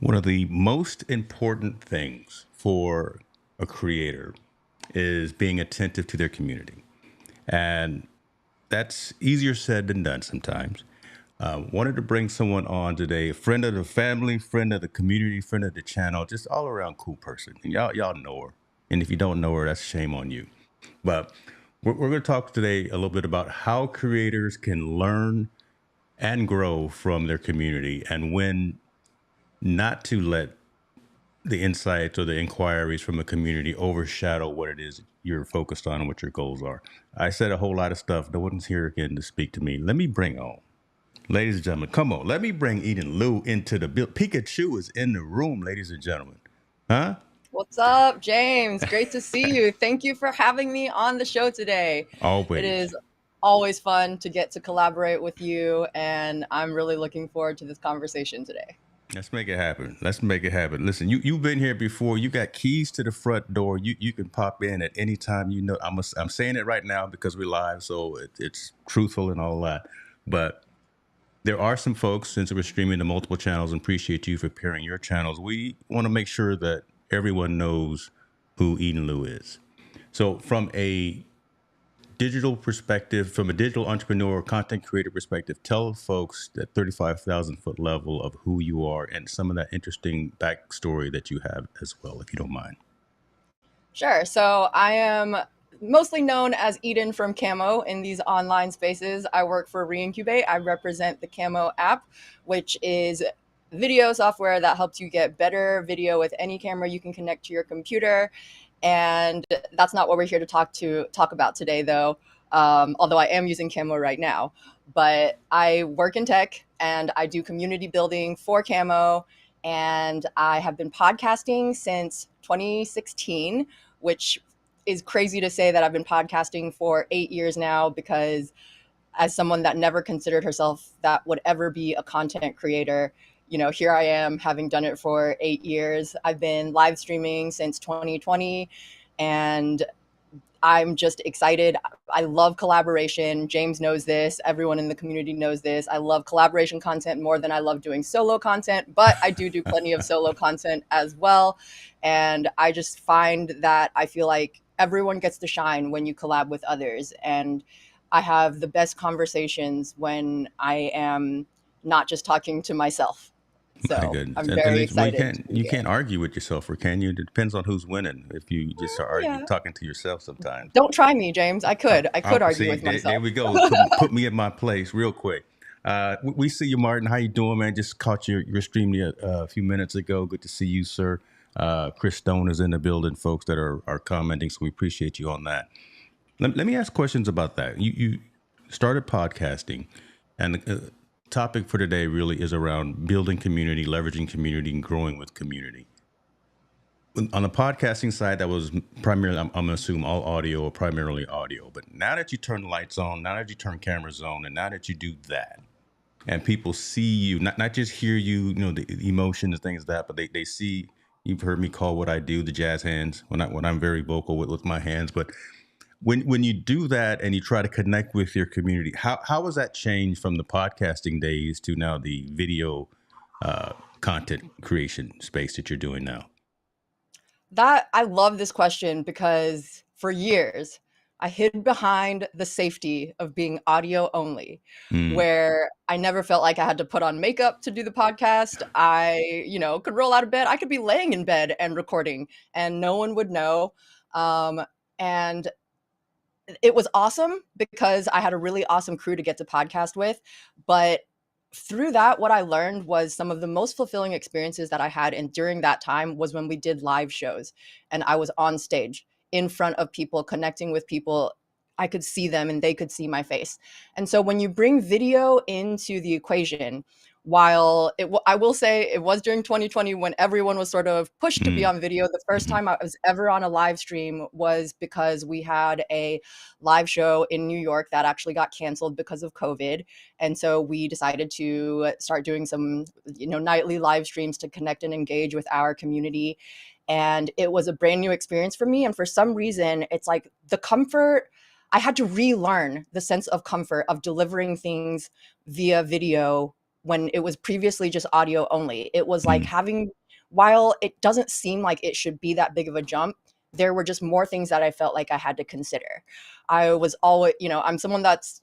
One of the most important things for a creator is being attentive to their community. And that's easier said than done sometimes. Wanted to bring someone on today, a friend of the family, friend of the community, friend of the channel, just all around cool person. And y'all know her. And if you don't know her, that's shame on you. But we're going to talk today a little bit about how creators can learn and grow from their community and when not to let the insights or the inquiries from a community overshadow what it is you're focused on and what your goals are. I said a whole lot of stuff. No one's here again to speak to me. Let me bring on, ladies and gentlemen, come on. Let me bring Eden Liu into the build. Pikachu is in the room, ladies and gentlemen. Huh? What's up, James? Great to see you. Thank you for having me on the show today. It Always. is always fun to get to collaborate with you, and I'm really looking forward to this conversation today. Let's make it happen. Let's make it happen. Listen, you've been here before. You got keys to the front door. You can pop in at any time. You know, I'm saying it right now because we're live, so it's truthful and all that. But there are some folks, since we're streaming to multiple channels, and appreciate you for pairing your channels. We want to make sure that everyone knows who Eden Liu is. So from a digital perspective, from a digital entrepreneur, content creator perspective, tell folks that 35,000 foot level of who you are and some of that interesting backstory that you have as well, if you don't mind. Sure. So I am mostly known as Eden from Camo in these online spaces. I work for Reincubate. I represent the Camo app, which is video software that helps you get better video with any camera you can connect to your computer. And that's not what we're here to talk about today, though. Although I am using Camo right now, but I work in tech and I do community building for Camo. And I have been podcasting since 2016, which is crazy to say that I've been podcasting for 8 years now, because as someone that never considered herself that would ever be a content creator, here I am having done it for 8 years. I've been live streaming since 2020, and I'm just excited. I love collaboration. James knows this. Everyone in the community knows this. I love collaboration content more than I love doing solo content, but I do plenty of solo content as well. And I just find that I feel like everyone gets to shine when you collab with others. And I have the best conversations when I am not just talking to myself. My So goodness. I'm And very well, excited to be you here. can't argue with yourself, or can you? It depends on who's winning. If you just start arguing, Yeah. talking to yourself sometimes. Don't try me, James. I could argue See, with there myself. we go. Put me in my place real quick. We see you, Martin. How you doing, man? Just caught your stream a few minutes ago. Good to see you, sir. Chris Stone is in the building, folks that are commenting, so we appreciate you on that. Let me ask questions about that. You started podcasting, and the topic for today really is around building community, leveraging community, and growing with community. On the podcasting side, that was primarily, I'm going to assume, all audio or primarily audio. But now that you turn the lights on, now that you turn cameras on, and now that you do that, and people see you, not just hear you, the emotion and things like that, but they see, you've heard me call what I do the jazz hands when I'm very vocal with my hands. But when you do that and you try to connect with your community, how has that changed from the podcasting days to now the video content creation space that you're doing now? That I love this question because for years I hid behind the safety of being audio only, Mm. where I never felt like I had to put on makeup to do the podcast. I could roll out of bed. I could be laying in bed and recording and no one would know. And it was awesome because I had a really awesome crew to get to podcast with. But through that, what I learned was some of the most fulfilling experiences that I had. And during that time was when we did live shows and I was on stage in front of people, connecting with people. I could see them and they could see my face. And so when you bring video into the equation, while I will say it was during 2020 when everyone was sort of pushed to be Mm. on video. The first Hmm. time I was ever on a live stream was because we had a live show in New York that actually got canceled because of COVID. And so we decided to start doing some, nightly live streams to connect and engage with our community. And it was a brand new experience for me. And for some reason, it's like the comfort, I had to relearn the sense of comfort of delivering things via video when it was previously just audio only. It was like Mm. having, while it doesn't seem like it should be that big of a jump, there were just more things that I felt like I had to consider. I was always, I'm someone that's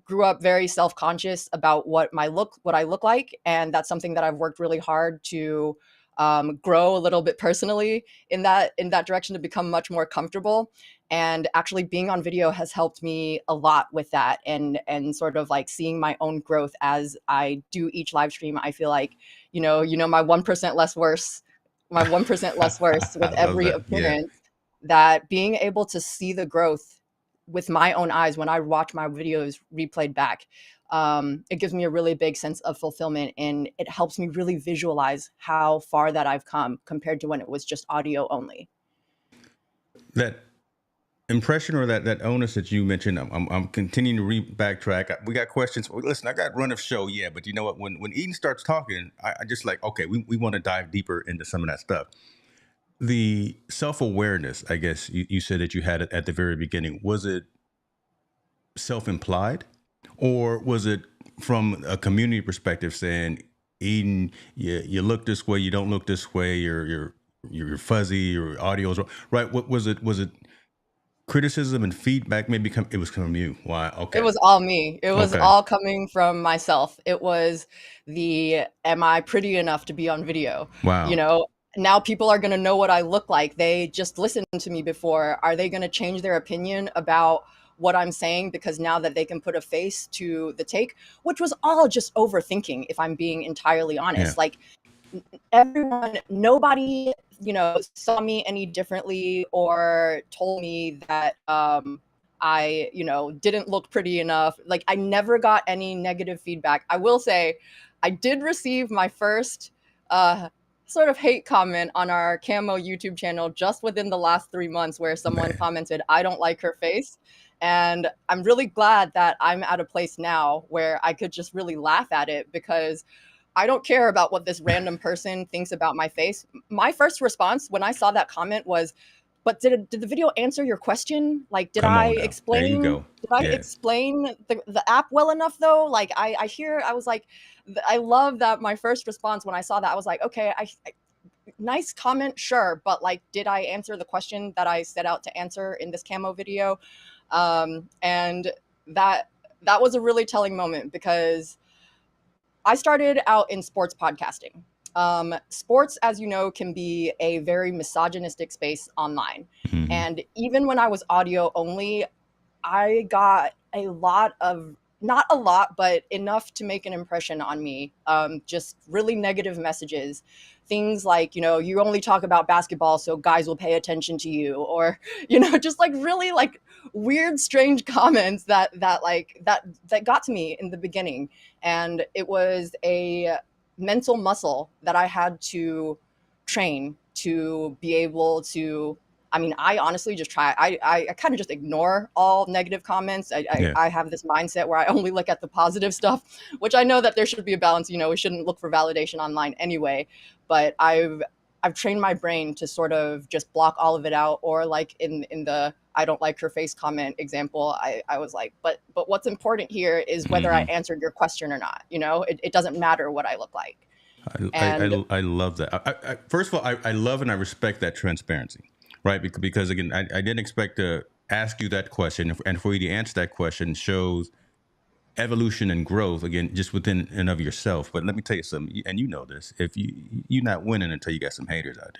grew up very self-conscious about what I look like, and that's something that I've worked really hard to grow a little bit personally in that direction, to become much more comfortable. And actually being on video has helped me a lot with that, and sort of like seeing my own growth as I do each live stream. I feel like, my 1% less worse, my 1% less worse with I love every that. Yeah. appearance, that being able to see the growth with my own eyes when I watch my videos replayed back, it gives me a really big sense of fulfillment, and it helps me really visualize how far that I've come compared to when it was just audio only. That impression or that onus that you mentioned, I'm continuing to backtrack. We got questions. Listen, I got run of show, yeah, but you know what? When Eden starts talking, I just like, okay, we want to dive deeper into some of that stuff. The self awareness, I guess you said that you had it at the very beginning. Was it self implied, or was it from a community perspective saying, Eden, you look this way, you don't look this way, you're fuzzy, your audio's wrong. Right? What was it? Was it criticism and feedback? Maybe it was from you. Why? It Okay. was all me. It was Okay. all coming from myself. It was am I pretty enough to be on video? You Wow. know, now people are going to know what I look like. They just listened to me before. Are they going to change their opinion about what I'm saying because now that they can put a face to the take, which was all just overthinking, if I'm being entirely Yeah. honest. Like, everyone, nobody, saw me any differently or told me that I, didn't look pretty enough. Like, I never got any negative feedback. I will say I did receive my first uh sort of hate comment on our Camo YouTube channel just within the last 3 months, where someone Man. commented, "I don't like her face." And I'm really glad that I'm at a place now where I could just really laugh at it, because I don't care about what this random person thinks about my face. My first response when I saw that comment was, "But did the video answer your question? Like, did Come I on now. There you explain go. did I Yeah. explain the app well enough though?" Like, I was like, I love that my first response when I saw that, I was like, "Okay, nice comment, sure, but like, did I answer the question that I set out to answer in this Camo video?" And that was a really telling moment, because I started out in sports podcasting. Sports, as you know, can be a very misogynistic space online. Hmm. And even when I was audio only, I got a lot of, not a lot, but enough to make an impression on me. Just really negative messages. Things like, you only talk about basketball, so guys will pay attention to you, or, just like really like weird, strange comments that got to me in the beginning. And it was a mental muscle that I had to train to be able to, I mean, I honestly just try. I kind of just ignore all negative comments. Yeah. I have this mindset where I only look at the positive stuff, which I know that there should be a balance. We shouldn't look for validation online anyway. But I've trained my brain to sort of just block all of it out. Or like in the "I don't like her face" comment example, I was like, but what's important here is whether I Hmm. answered your question or not. It doesn't matter what I look like. And I love that. First of all, I love and I respect that transparency, right? Because again, I didn't expect to ask you that question, and for you to answer that question shows evolution and growth again, just within and of yourself. But let me tell you something, and you know this: if you're not winning until you got some haters out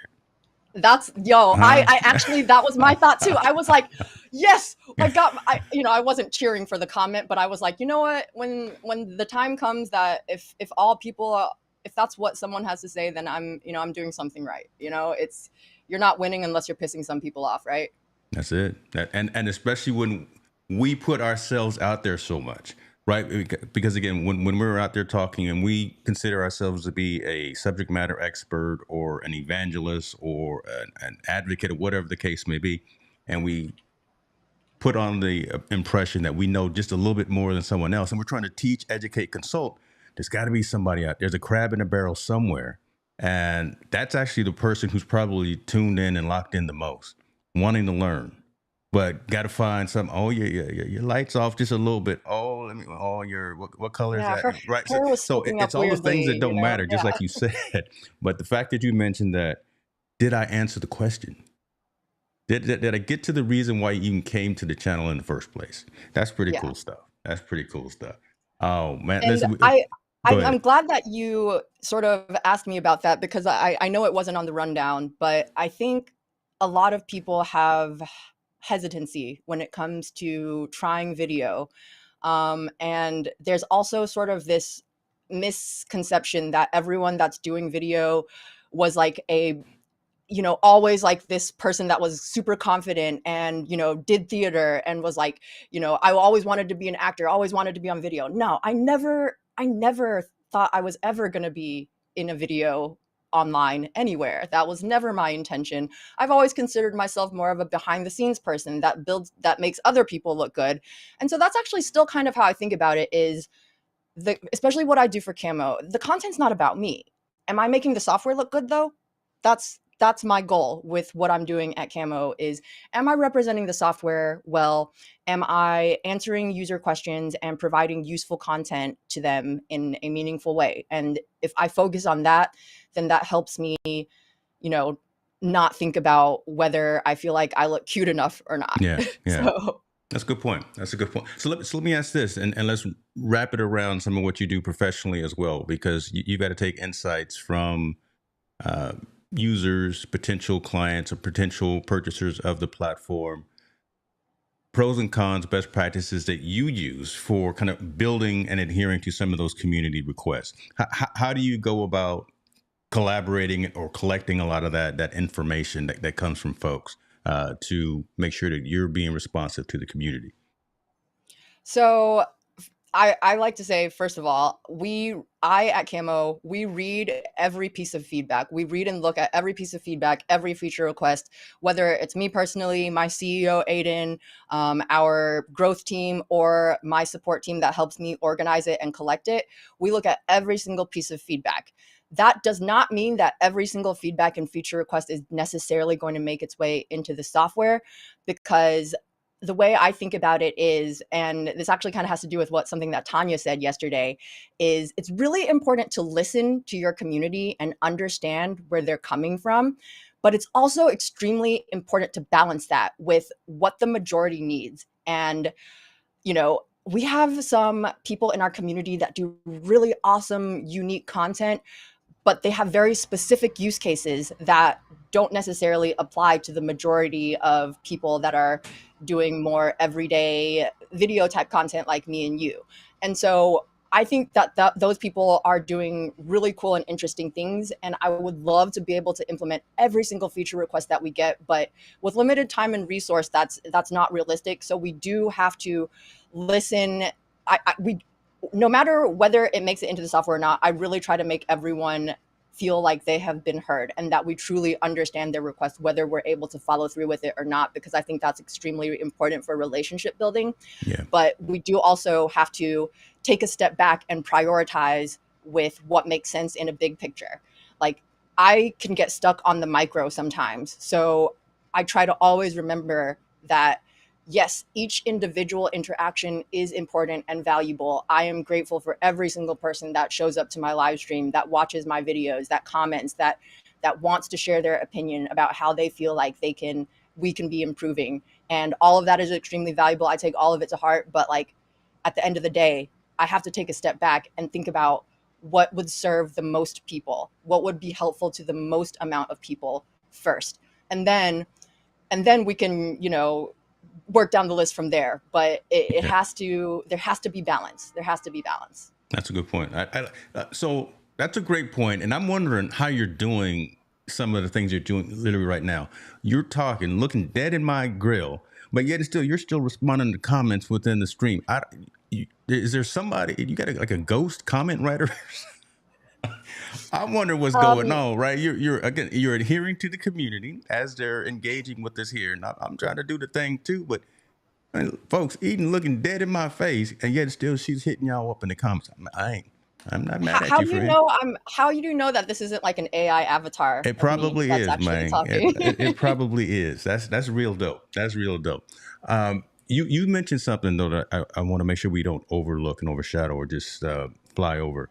that's, yo, there, I actually, that was my thought too. I was like, yes, huh? I wasn't cheering for the comment, but I was like, you know what, when the time comes that if all people if that's what someone has to say, then I'm doing something right. It's, you're not winning unless you're pissing some people off, right? That's it. And especially when we put ourselves out there so much, right? Because again, when we're out there talking and we consider ourselves to be a subject matter expert or an evangelist or an advocate or whatever the case may be, and we put on the impression that we know just a little bit more than someone else, and we're trying to teach, educate, consult, there's got to be somebody out there's a crab in a barrel somewhere, and that's actually the person who's probably tuned in and locked in the most, wanting to learn, but got to find some. Oh, your lights off just a little bit. Oh, let me. Oh, your what color is Yeah, that? her Right. So hair was so sticking it's up all those things that weirdly, don't matter, just Yeah. like you said. But the fact that you mentioned that, did I answer the question? Did I get to the reason why you even came to the channel in the first place? That's pretty Yeah. cool stuff. That's pretty cool stuff. Oh man, And listen. Go I'm ahead. glad that you sort of asked me about that because I know it wasn't on the rundown, but I think a lot of people have hesitancy when it comes to trying video. And there's also sort of this misconception that everyone that's doing video was like a always like this person that was super confident and, did theater and was like, I always wanted to be an actor, always wanted to be on video. No, I never thought I was ever going to be in a video online anywhere. That was never my intention. I've always considered myself more of a behind the scenes person that makes other people look good. And so that's actually still kind of how I think about it is especially what I do for Camo, the content's not about me. Am I making the software look good though? That's my goal with what I'm doing at Camo is, am I representing the software well? Am I answering user questions and providing useful content to them in a meaningful way? And if I focus on that, then that helps me, you know, not think about whether I feel like I look cute enough or not. Yeah, yeah. So That's a good point. That's a good point. So let me ask this, and let's wrap it around some of what you do professionally as well, because you've got to take insights from uh, users, potential clients, or potential purchasers of the platform. Pros and cons, best practices that you use for kind of building and adhering to some of those community requests. How do you go about collaborating or collecting a lot of that information that comes from folks to make sure that you're being responsive to the community? so I like to say, first of all, I at Camo, we read every piece of feedback. We read and look at every piece of feedback, every feature request, whether it's me personally, my CEO, Aiden, our growth team, or my support team that helps me organize it and collect it. We look at every single piece of feedback. That does not mean that every single feedback and feature request is necessarily going to make its way into the software, because the way I think about it is, and this actually kind of has to do with something that Tanya said yesterday, is it's really important to listen to your community and understand where they're coming from. But it's also extremely important to balance that with what the majority needs. And, we have some people in our community that do really awesome, unique content, but they have very specific use cases that don't necessarily apply to the majority of people that are doing more everyday video type content like me and you. And so I think that those people are doing really cool and interesting things. And I would love to be able to implement every single feature request that we get. But with limited time and resource, that's not realistic. So we do have to listen. We no matter whether it makes it into the software or not, I really try to make everyone feel like they have been heard and that we truly understand their request, whether we're able to follow through with it or not, because I think that's extremely important for relationship building. Yeah. But we do also have to take a step back and prioritize with what makes sense in a big picture. Like, I can get stuck on the micro sometimes. So I try to always remember that yes, each individual interaction is important and valuable. I am grateful for every single person that shows up to my live stream, that watches my videos, that comments, that wants to share their opinion about how they feel like we can be improving. And all of that is extremely valuable. I take all of it to heart, but like at the end of the day, I have to take a step back and think about what would serve the most people, what would be helpful to the most amount of people first. And then we can, work down the list from there. But Yeah. there has to be balance. There has to be balance. That's a good point. So that's a great point, and I'm wondering how you're doing some of the things you're doing literally right now. You're talking, looking dead in my grill, but yet you're still responding to comments within the stream. Is there somebody you got like a ghost comment writer? I wonder what's going Um, on, right? You're adhering to the community as they're engaging with us here, and I'm trying to do the thing too, but. Folks, Eden looking dead in my face, and yet still she's hitting y'all up in the comments. I ain't. I'm not mad at How you do for you it. know how do you know that this isn't like an AI avatar It of me probably that's is, actually man. talking? It probably is. That's real dope. That's real dope. You mentioned something though that I want to make sure we don't overlook and overshadow or just fly over.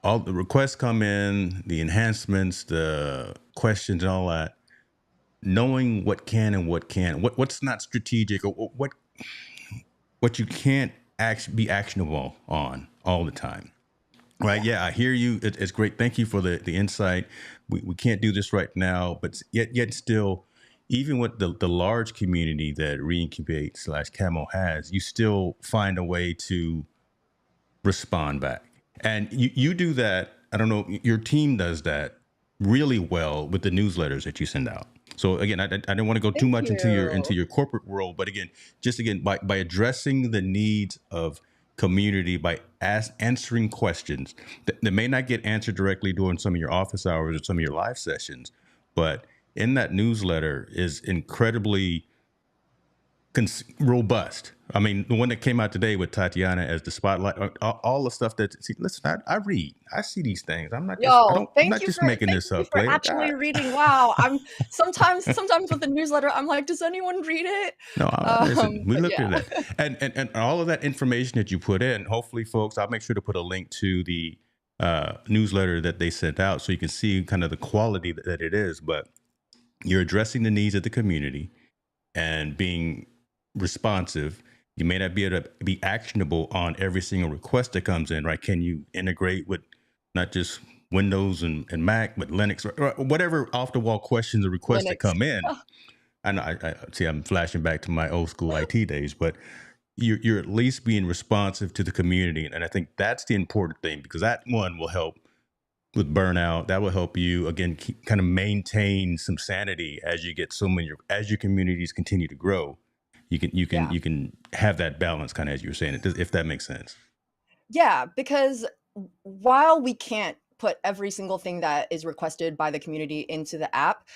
All the requests come in, the enhancements, the questions, and all that. Knowing what can and what can't, what's not strategic, or what you can't be actionable on all the time. Right. Yeah. Yeah, I hear you. It's great. Thank you for the insight. We can't do this right now, but yet still, even with the large community that Reincubate slash Camo has, you still find a way to respond back. And you do that. I don't know, your team does that really well with the newsletters that you send out. So again, I don't want to go too Thank much into you. your corporate world, but again, by addressing the needs of community, by answering questions that may not get answered directly during some of your office hours or some of your live sessions, but in that newsletter is incredibly robust. I mean, the one that came out today with Tatiana as the spotlight, all the stuff that, see, listen, I read, I see these things. Yo, I'm not just making thank this you up, for Clay. Like, actually reading. Wow. I'm sometimes with the newsletter, I'm like, does anyone read it? no, listen, we But looked yeah. at that, and all of that information that you put in. Hopefully, folks, I'll make sure to put a link to the newsletter that they sent out, so you can see kind of the quality that it is. But you're addressing the needs of the community and being responsive. You may not be able to be actionable on every single request that comes in, right? Can you integrate with not just Windows and Mac, but Linux or whatever off the wall questions or requests that Linux. come in? I know, I see. I'm flashing back to my old school IT days, but you're at least being responsive to the community, and I think that's the important thing because that one will help with burnout. That will help you again kind of maintain some sanity as you get so many as your communities continue to grow. Yeah. You can have that balance, kind of as you were saying it, if that makes sense. Yeah, because while we can't put every single thing that is requested by the community into the app,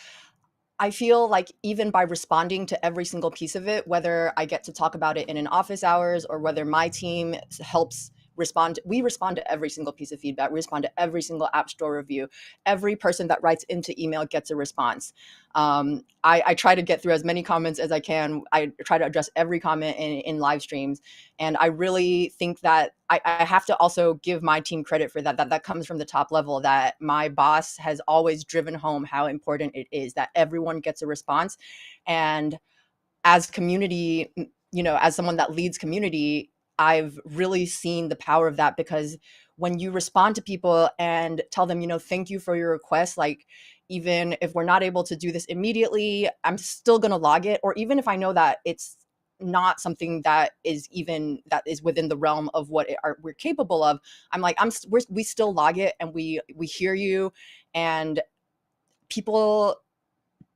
I feel like even by responding to every single piece of it, whether I get to talk about it in an office hours or whether my team helps respond, we respond to every single piece of feedback. We respond to every single app store review. Every person that writes into email gets a response. I try to get through as many comments as I can. I try to address every comment in live streams. And I really think that I have to also give my team credit for that. That comes from the top level, that my boss has always driven home how important it is that everyone gets a response. And as community, as someone that leads community, I've really seen the power of that, because when you respond to people and tell them, thank you for your request, like, even if we're not able to do this immediately, I'm still going to log it. Or even if I know that it's not something that is within the realm of what we're capable of, I'm like, we still log it, and we hear you. And people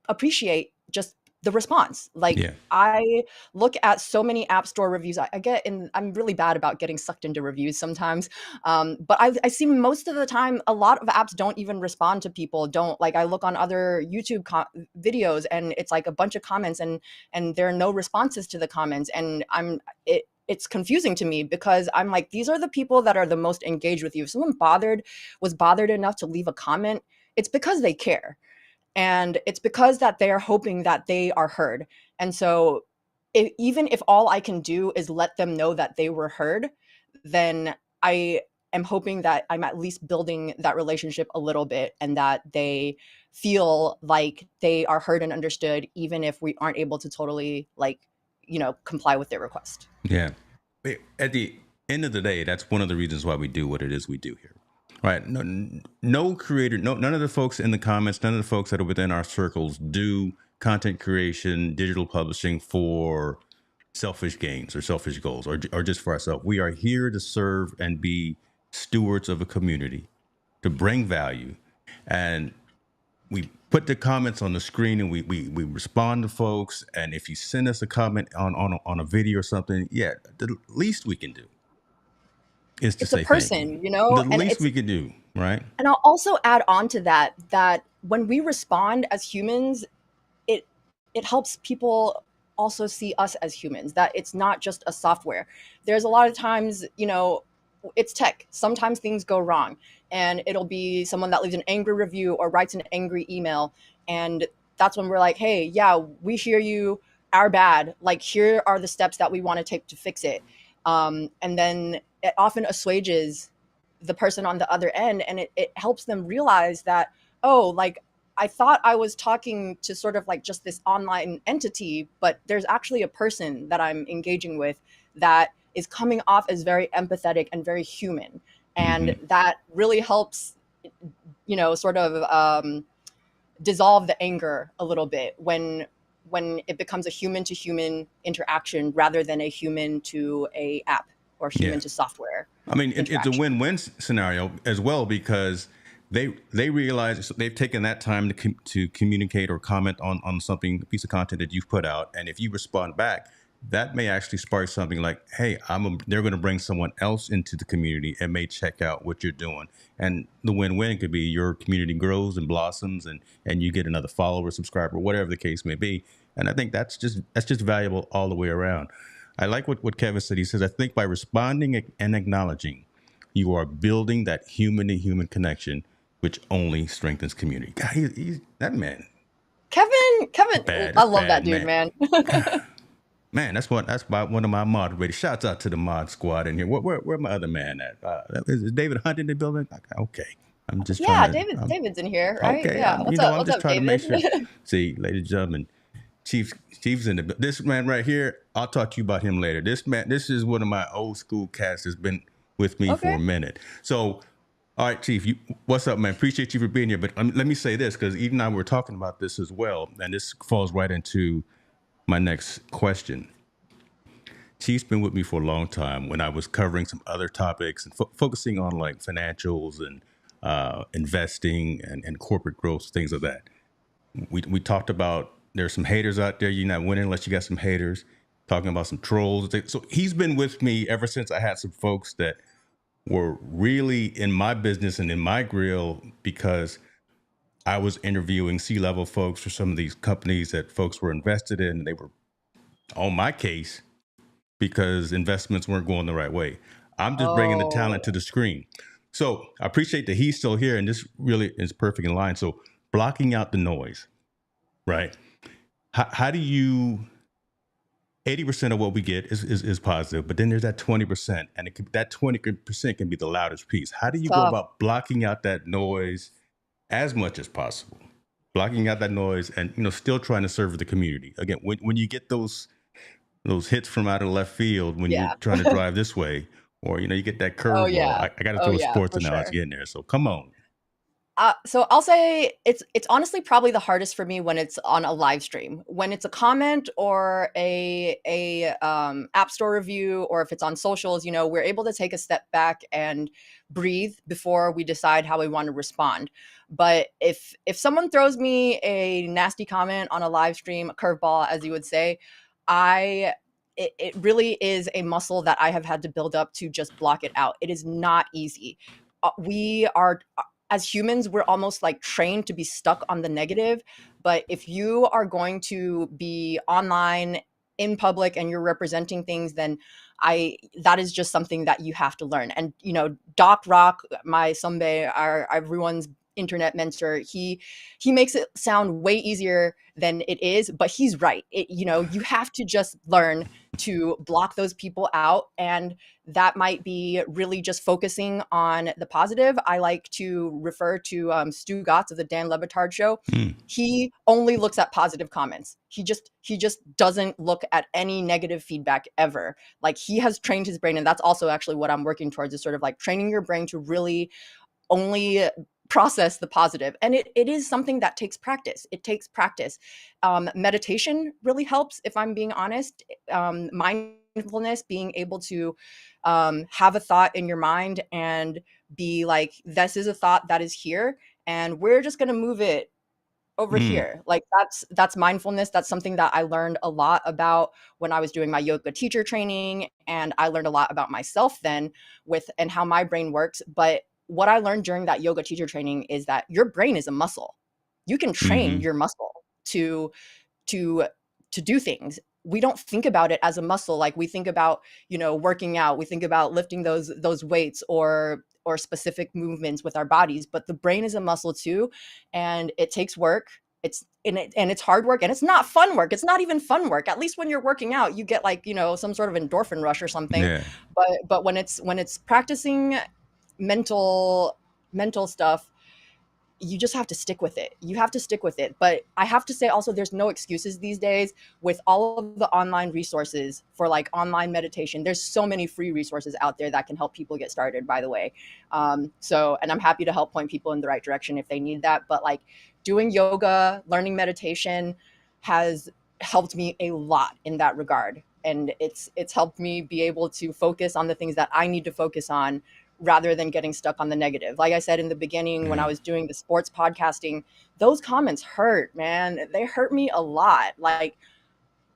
appreciate just the response. Like, Yeah, I look at so many app store reviews. I get in. I'm really bad about getting sucked into reviews sometimes. But I see most of the time, a lot of apps don't even respond to people. Don't, like, I look on other YouTube videos, and it's like a bunch of comments, and there are no responses to the comments. And it's confusing to me, because I'm like, these are the people that are the most engaged with you. If someone was bothered enough to leave a comment, it's because they care, and it's because that they are hoping that they are heard. And so, even if all I can do is let them know that they were heard, then I am hoping that I'm at least building that relationship a little bit, and that they feel like they are heard and understood, even if we aren't able to totally, like, comply with their request. yeah. At the end of the day, that's one of the reasons why we do what it is we do here. Right? No creator, none of the folks in the comments, none of the folks that are within our circles do content creation, digital publishing for selfish gains or selfish goals or just for ourselves. We are here to serve and be stewards of a community, to bring value. And we put the comments on the screen and we respond to folks. And if you send us a comment on a video or something, yeah, the least we can do is to It's a say thank you. person, The and least we can do, right? I'll also add on to that when we respond as humans, it it helps people also see us as humans, that it's not just a software. There's a lot of times, it's tech. Sometimes things go wrong, and it'll be someone that leaves an angry review or writes an angry email, and that's when we're like, hey, yeah, we hear you, our bad, like here are the steps that we want to take to fix it. And then it often assuages the person on the other end, and it helps them realize that, oh, like I thought I was talking to sort of like just this online entity, but there's actually a person that I'm engaging with that is coming off as very empathetic and very human. And Mm-hmm. that really helps, sort of dissolve the anger a little bit when it becomes a human to human interaction rather than a human to a app or Yeah. human to software I mean, it's a interaction. win-win scenario as well because they realize they've taken that time to communicate or comment on something, a piece of content that you've put out, and if you respond back, that may actually spark something like, "Hey, they're going to bring someone else into the community and may check out what you're doing." And the win-win could be your community grows and blossoms, and you get another follower, subscriber, whatever the case may be. And I think that's just valuable all the way around. I like what Kevin said. He says, I think by responding and acknowledging, you are building that human to human connection, which only strengthens community. God, he's that man. Kevin, Bad. I That's love bad, that dude, man. man. Man, that's by one of my moderators. Shouts out to the mod squad in here. Where my other man at? Is David Hunt in the building? Okay, I'm just trying Yeah, to. David's in here, right? Okay, Yeah. What's up? I'm What's just up, trying to make David? sure. See, ladies and gentlemen, Chief's in the this man right here. I'll talk to you about him later. This man, this is one of my old school cats that's been with me for Okay. a minute. So, all right, Chief, what's up, man? Appreciate you for being here. But let me say this because Eden and I were talking about this as well, and this falls right into my next question. Chief's been with me for a long time when I was covering some other topics and focusing on like financials and investing and corporate growth, things like that. We talked about there's some haters out there. You're not winning unless you got some haters. Talking about some trolls. So he's been with me ever since I had some folks that were really in my business and in my grill because I was interviewing C-level folks for some of these companies that folks were invested in. And they were on my case because investments weren't going the right way. I'm just bringing the talent Oh, to the screen. So I appreciate that he's still here, and this really is perfect in line. So blocking out the noise, right? How do you 80% of what we get is positive, but then there's that 20%, and that 20% can be the loudest piece. How do you go tough. about blocking out that noise as much as possible? Blocking out that noise and still trying to serve the community. Again, when you get those hits from out of left field when you're Yeah. trying to drive this way, or you get that Oh curveball. yeah. I got to Oh throw a yeah, sports for sure. analogy in there. So come on. So I'll say it's honestly probably the hardest for me when it's on a live stream. When it's a comment or a app store review, or if it's on socials, we're able to take a step back and breathe before we decide how we want to respond. But if someone throws me a nasty comment on a live stream, a curveball, as you would say, I it really is a muscle that I have had to build up to just block it out. It is not easy. We are, as humans, we're almost like trained to be stuck on the negative. But if you are going to be online in public and you're representing things, then that is just something that you have to learn. And Doc Rock, my Sunday, our everyone's internet mentor, he makes it sound way easier than it is, but he's right. You have to just learn to block those people out, and that might be really just focusing on the positive. I like to refer to Stu Gotts of the Dan Levitard show. Mm, He only looks at positive comments. He just doesn't look at any negative feedback ever. Like, he has trained his brain, and that's also actually what I'm working towards, is sort of like training your brain to really only process the positive. And it is something that takes practice. It takes practice. Meditation really helps, if I'm being honest. Mindfulness, being able to have a thought in your mind and be like, this is a thought that is here, and we're just going to move it over mm, here. Like, that's mindfulness. That's something that I learned a lot about when I was doing my yoga teacher training, and I learned a lot about myself then with and how my brain works. But what I learned during that yoga teacher training is that your brain is a muscle. You can train mm-hmm. your muscle to to to do things. we don't think about it as a muscle. Like we think about, working out, we think about lifting those weights or specific movements with our bodies, but the brain is a muscle too, and it takes work. It's hard work, and it's not fun work. It's not even fun work. At least when you're working out, you get like, some sort of endorphin rush or something. Yeah. But when it's practicing mental stuff, you just have to stick with it. You have to stick with it. But I have to say also, there's no excuses these days with all of the online resources for like online meditation. There's so many free resources out there that can help people get started, by the way. And I'm happy to help point people in the right direction if they need that. But like doing yoga, learning meditation has helped me a lot in that regard. And it's helped me be able to focus on the things that I need to focus on rather than getting stuck on the negative. Like I said in the beginning, when I Yeah. was doing the sports podcasting, those comments hurt, man. They hurt me a lot. Like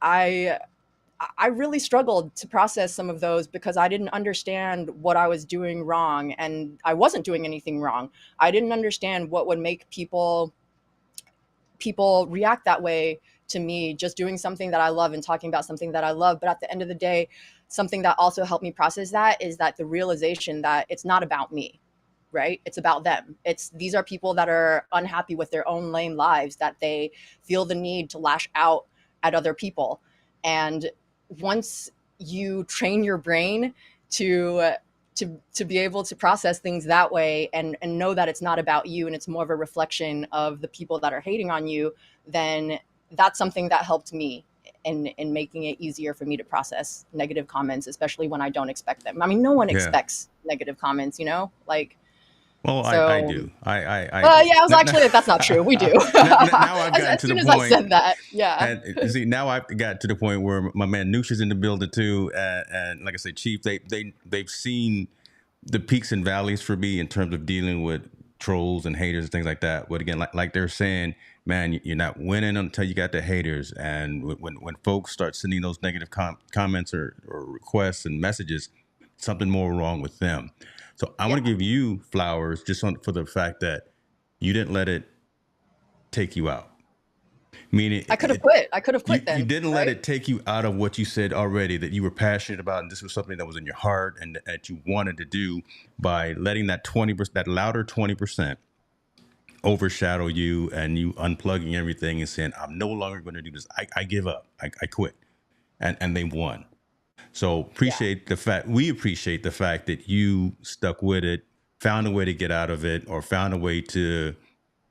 I I really struggled to process some of those because I didn't understand what I was doing wrong, and I wasn't doing anything wrong. I didn't understand what would make people react that way to me just doing something that I love and talking about something that I love. But at the end of the day, something that also helped me process that is that the realization that it's not about me, right? It's about them. These are people that are unhappy with their own lame lives, that they feel the need to lash out at other people. And once you train your brain to to be able to process things that way, and know that it's not about you and it's more of a reflection of the people that are hating on you, then that's something that helped me in making it easier for me to process negative comments, especially when I don't expect them. I mean, no one Yeah. expects negative comments, like, Well, I so. do. Yeah, I was actually like, that's not true. We do. Now I've as, gotten as to the soon as I point, said that, yeah. and see, now I've got to the point where my man Noosh is in the building too, and like I say, Chief, they've seen the peaks and valleys for me in terms of dealing with trolls and haters and things like that. But again, like they're saying, man, you're not winning until you got the haters. And when folks start sending those negative comments or requests and messages, something more wrong with them. So I Yeah. want to give you flowers just for the fact that you didn't let it take you out. Meaning, I could have quit. I could have quit you then, didn't let right? it take you out of what you said already that you were passionate about, and this was something that was in your heart and that you wanted to do, by letting that 20%, that louder 20%, overshadow you, and you unplugging everything and saying, "I'm no longer going to do this. I give up. I quit," and they won. So Yeah. we appreciate the fact that you stuck with it, found a way to get out of it, or found a way to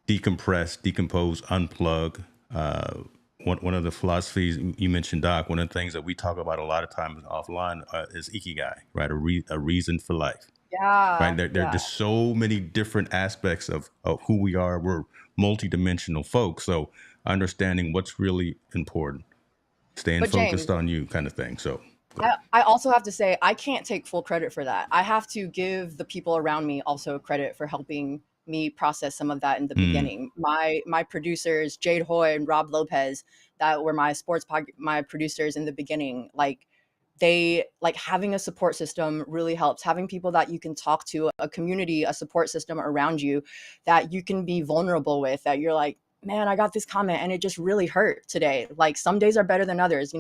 decompress, decompose, unplug. One of the philosophies you mentioned, Doc, one of the things that we talk about a lot of times offline is ikigai, right? A reason for life, right? Yeah. There are Yeah. just so many different aspects of who we are. We're multidimensional folks. So understanding what's really important, staying But James, focused on you kind of thing. So go ahead. I also have to say, I can't take full credit for that. I have to give the people around me also credit for helping me process some of that in the Mm, beginning. My producers, Jade Hoy and Rob Lopez, that were my producers in the beginning. Like, they like having a support system really helps. Having people that you can talk to, a community, a support system around you that you can be vulnerable with, that you're like, man, I got this comment and it just really hurt today. Like, some days are better than others.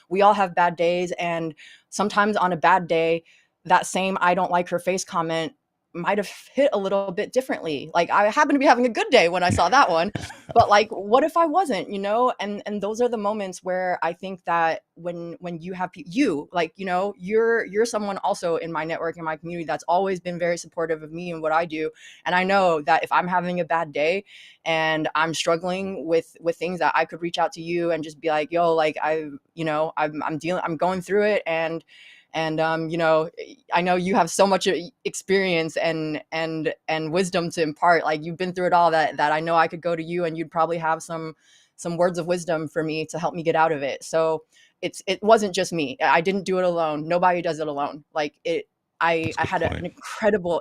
We all have bad days, and sometimes on a bad day, that same "I don't like her face" comment might have hit a little bit differently. Like, I happen to be having a good day when I saw that one, but like, what if I wasn't? And those are the moments where I think that when you have you, like, you're someone also in my network, in my community, that's always been very supportive of me and what I do. And I know that if I'm having a bad day and I'm struggling with things, that I could reach out to you and just be like, yo, like, I'm going through it, and I know you have so much experience and wisdom to impart. Like, you've been through it all, that I know I could go to you and you'd probably have some words of wisdom for me to help me get out of it. So it wasn't just me. I didn't do it alone. Nobody does it alone. Like, I that's a good had an point.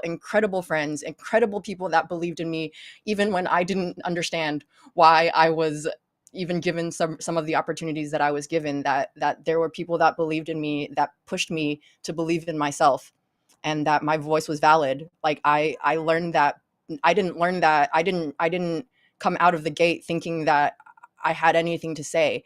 incredible friends, incredible people that believed in me, even when I didn't understand why I was even given some of the opportunities that I was given. That there were people that believed in me, that pushed me to believe in myself, and that my voice was valid. Like, I learned that. I didn't learn that. I didn't come out of the gate thinking that I had anything to say.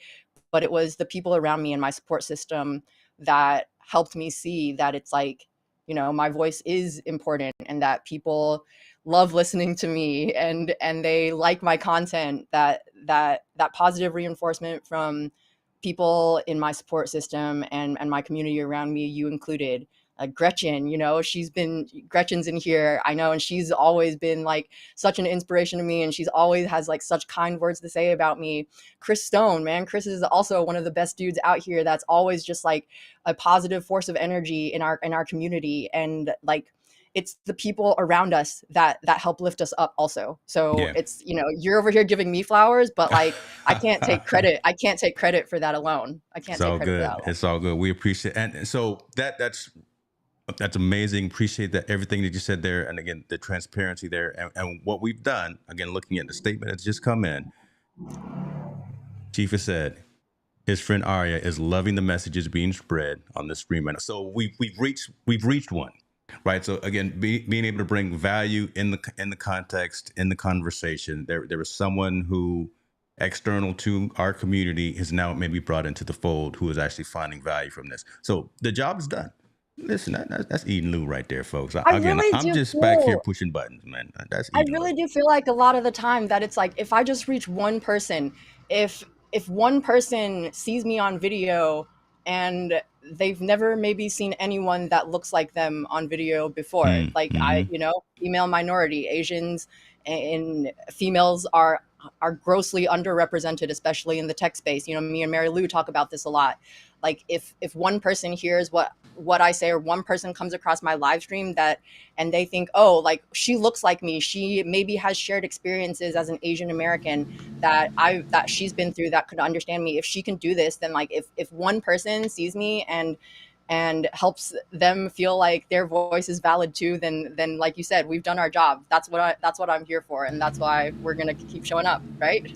but it was the people around me and my support system that helped me see that it's like, you know, my voice is important and that people love listening to me and they like my content, that positive reinforcement from people in my support system and my community around me, you included. Gretchen, you know, Gretchen's in here, I know, and she's always been like such an inspiration to me, and she's always has like such kind words to say about me. Chris Stone, man, Chris is also one of the best dudes out here that's always just like a positive force of energy in our community, and like it's the people around us that help lift us up also. So Yeah. it's, you know, you're over here giving me flowers, but like I can't take credit. I can't take credit for that alone. I can't It's take all credit for that good. alone. It's all good. We appreciate, and so that's amazing. Appreciate that everything that you said there, and again the transparency there, and what we've done. Again, looking at the statement that's just come in, Chief has said his friend Arya is loving the messages being spread on the stream. And so we've reached one, right? So again, being able to bring value in the context, in the conversation. There was someone who external to our community is now maybe brought into the fold who is actually finding value from this. So the job is done. Listen, that's Eden Liu right there, folks. I Again, really I'm do just back here feel pushing buttons, man. That's I Eden really Liu. do feel like a lot of the time that it's like if I just reach one person, if one person sees me on video and they've never maybe seen anyone that looks like them on video before, like I, Mm-hmm. you know, female minority, Asians and females are grossly underrepresented, especially in the tech space. You know, me and Mary Lou talk about this a lot. Like if one person hears what I say, or one person comes across my live stream that and they think, oh, like she looks like me, she maybe has shared experiences as an Asian American that she's been through, that could understand me. If she can do this, then like if one person sees me and helps them feel like their voice is valid too, then like you said, we've done our job. That's what I'm here for, and that's why we're gonna keep showing up, right?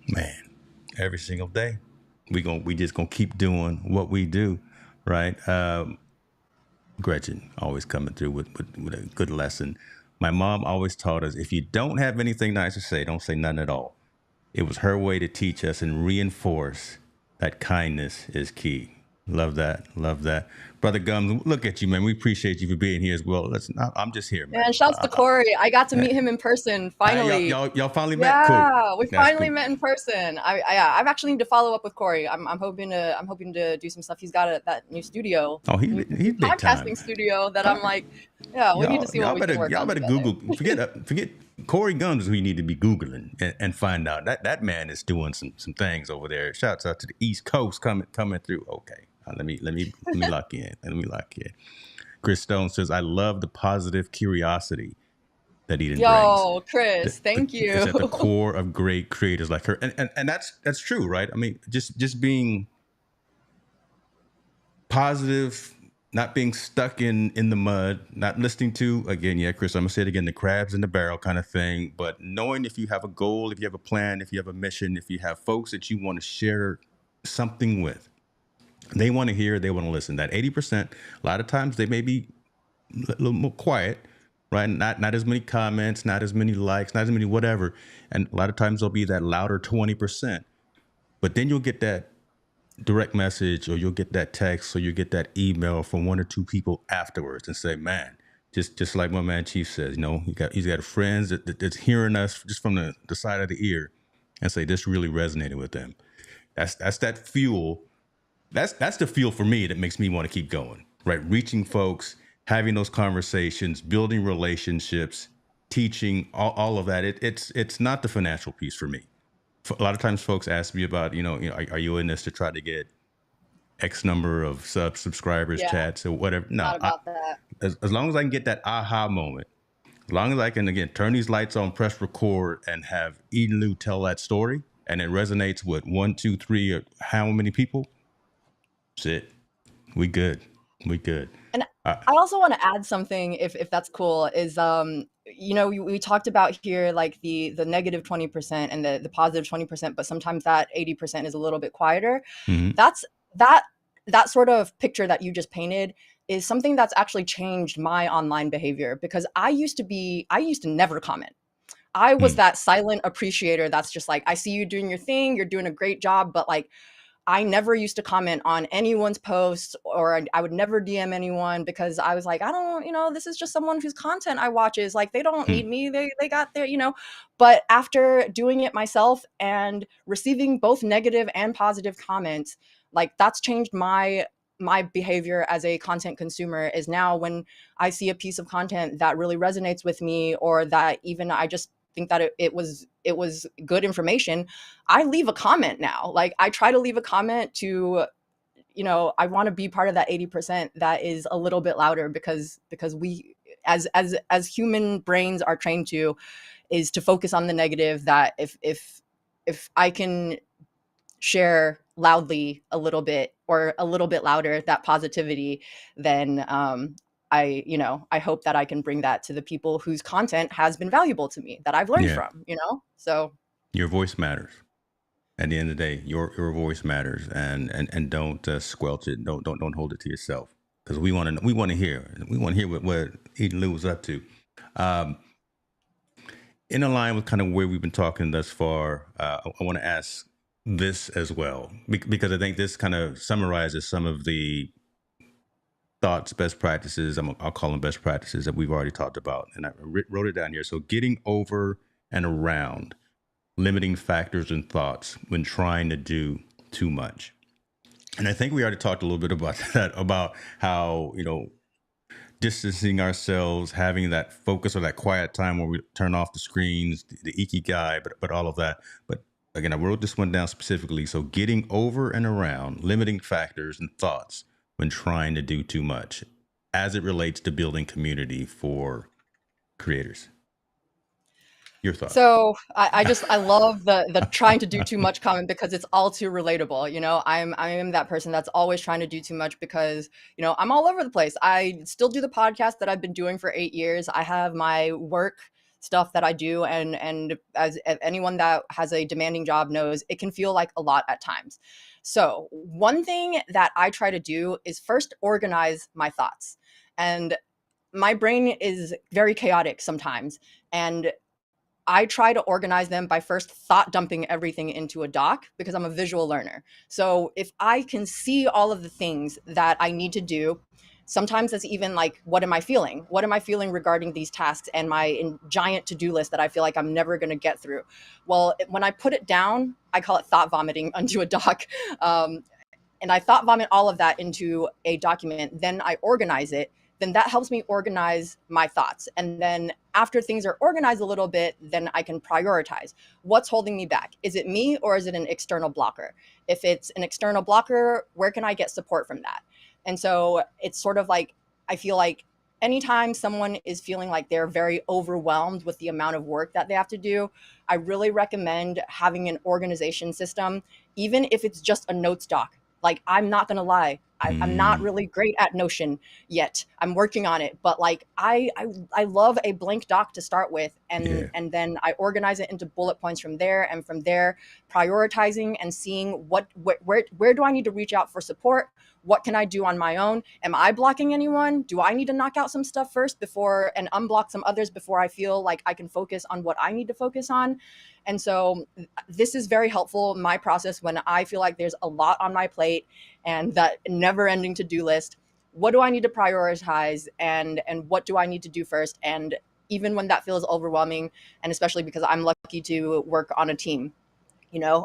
Man, every single day. We just gonna keep doing what we do, right? Gretchen always coming through with a good lesson. My mom always taught us if you don't have anything nice to say, don't say nothing at all. It was her way to teach us and reinforce that kindness is key. Love that. Love that. Brother Gums, look at you, man. We appreciate you for being here as well. I'm just here, man. And shouts to Corey. I got to meet him in person Y'all, finally. y'all finally met? Cool. Yeah, we That's finally cool. met in person. Yeah, I've actually need to follow up with Corey. I'm hoping to do some stuff. He's got that new studio, Oh, he's new big time. podcasting studio that I'm like, yeah, we need to see what we can work Y'all on better together. Google. Forget Corey Guns is who you need to be googling and find out that man is doing some things over there. Shouts out to the East Coast coming through. Okay, let me lock in. Let me lock in. Chris Stone says, "I love the positive curiosity that Eden brings. Yo, Chris, thank It's you. at the core of great creators like her, and that's true, right? I mean, just being positive, not being stuck in the mud, not listening to, again, yeah, Chris, I'm gonna say it again, the crabs in the barrel kind of thing, but knowing if you have a goal, if you have a plan, if you have a mission, if you have folks that you want to share something with, they want to hear, they want to listen. That 80%, a lot of times they may be a little more quiet, right? Not as many comments, not as many likes, not as many whatever, and a lot of times there'll be that louder 20%, but then you'll get that direct message, or you'll get that text, or you get that email from one or two people afterwards and say, man, just like my man Chief says, you know, he's got friends that's hearing us just from the side of the ear and say this really resonated with them. That's that fuel. That's the fuel for me that makes me want to keep going, right? Reaching folks, having those conversations, building relationships, teaching, all of that. It's not the financial piece for me. A lot of times folks ask me about, are you in this to try to get X number of subscribers, Yeah, chats, or whatever? No, not about that. as long as I can get that aha moment, as long as I can, again, turn these lights on, press record, and have Eden Liu tell that story, and it resonates with one, two, three, or how many people, that's it. We good. We good. And Uh, I also want to add something, if that's cool, is you know, we talked about here like the negative 20% and the positive 20%, but sometimes that 80% is a little bit quieter. mhm. That's that that sort of picture that you just painted is something that's actually changed my online behavior, because I used to never comment. I was Hmm. that silent appreciator that's just like, I see you doing your thing, you're doing a great job, but like I never used to comment on anyone's posts, or I would never DM anyone because I was like, I don't, this is just someone whose content I watches. Like they don't Hmm. need me. They got their. But after doing it myself and receiving both negative and positive comments, like that's changed my behavior as a content consumer. Is now when I see a piece of content that really resonates with me, or that even I just think that it was good information, I leave a comment now. Like I try to leave a comment to, I want to be part of that 80% that is a little bit louder, because we as human brains are trained to, is to focus on the negative. That if I can share loudly a little bit, or a little bit louder, that positivity, then I hope that I can bring that to the people whose content has been valuable to me, that I've learned Yeah. from. So Your voice matters. At the end of the day, your voice matters, and don't squelch it. Don't hold it to yourself, because we want to hear what Eden Liu was up to. Um, in line with kind of where we've been talking thus far, I want to ask this as well, because I think this kind of summarizes some of the thoughts, best practices. I'll call them best practices that we've already talked about, and I wrote it down here. So, getting over and around limiting factors and thoughts when trying to do too much. And I think we already talked a little bit about that, about how, distancing ourselves, having that focus, or that quiet time where we turn off the screens, the ikigai, but all of that. But again, I wrote this one down specifically. So, getting over and around limiting factors and thoughts when trying to do too much as it relates to building community for creators. Your thoughts? So I love the trying to do too much comment, because it's all too relatable. I am that person that's always trying to do too much, because I'm all over the place. I still do the podcast that I've been doing for 8 years. I have my work stuff that I do, and as anyone that has a demanding job knows, it can feel like a lot at times. So one thing that I try to do is first organize my thoughts. And my brain is very chaotic sometimes, and I try to organize them by first thought dumping everything into a doc, because I'm a visual learner. So if I can see all of the things that I need to do, sometimes it's even like, what am I feeling? What am I feeling regarding these tasks and my giant to do list that I feel like I'm never going to get through? Well, when I put it down, I call it thought vomiting onto a doc. Um, and I thought vomit all of that into a document, then I organize it, then that helps me organize my thoughts. And then after things are organized a little bit, then I can prioritize. What's holding me back? Is it me, or is it an external blocker? If it's an external blocker, where can I get support from that? And so it's sort of like, I feel like anytime someone is feeling like they're very overwhelmed with the amount of work that they have to do, I really recommend having an organization system, even if it's just a notes doc. Like, I'm not gonna lie, I'm not Mm, really great at Notion yet. I'm working on it, but like I love a blank doc to start with, and yeah. then I organize it into bullet points from there, and from there prioritizing and seeing where do I need to reach out for support? What can I do on my own? Am I blocking anyone? Do I need to knock out some stuff first before and unblock some others before I feel like I can focus on what I need to focus on? And so this is very helpful, my process, when I feel like there's a lot on my plate and that never ending to-do list. What do I need to prioritize, and what do I need to do first? And even when that feels overwhelming, and especially because I'm lucky to work on a team,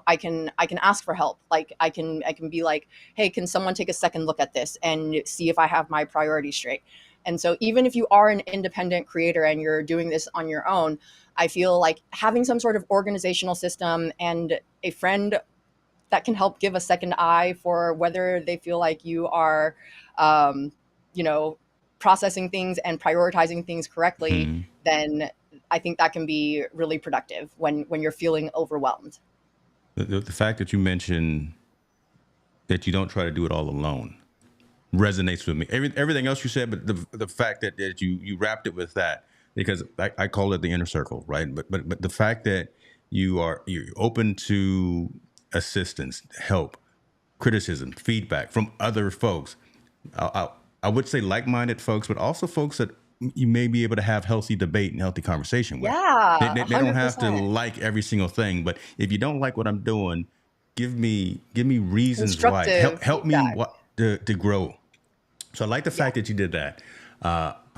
I can ask for help. Like I can be like, hey, can someone take a second look at this and see if I have my priorities straight? And so even if you are an independent creator and you're doing this on your own, I feel like having some sort of organizational system and a friend that can help give a second eye for whether they feel like you are um, you know processing things and prioritizing things correctly, Mm. then I think that can be really productive when you're feeling overwhelmed. The fact that you mentioned that you don't try to do it all alone resonates with me. Everything else you said, but the fact that you wrapped it with that, because I call it the inner circle, right? But the fact that you're open to assistance, help, criticism, feedback from other folks. I, I, I would say like-minded folks, but also folks that you may be able to have healthy debate and healthy conversation with. Yeah, They don't have to 100%. like every single thing, but if you don't like what I'm doing, give me reasons why. Constructive Help me feedback. to grow. So I like the Yeah. fact that you did that.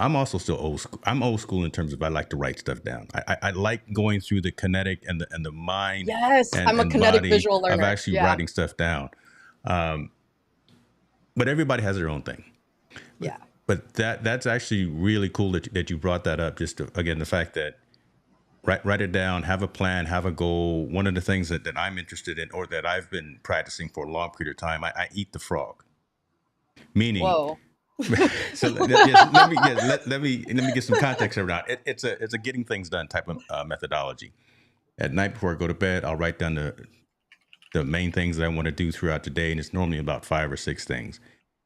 I'm also still old school. I'm old school in terms of I like to write stuff down. I like going through the kinetic and the mind Yes, I'm a and kinetic body visual of learner. actually Yeah. writing stuff down. But everybody has their own thing. Yeah. But that's actually really cool that you brought that up. Just to, again, the fact that write it down, have a plan, have a goal. One of the things that I'm interested in, or that I've been practicing for a long period of time, I eat the frog. Meaning, Whoa. so yes, let me get some context around it. It's a getting things done type of methodology. At night before I go to bed, I'll write down the main things that I want to do throughout the day, and it's normally about 5 or 6 things.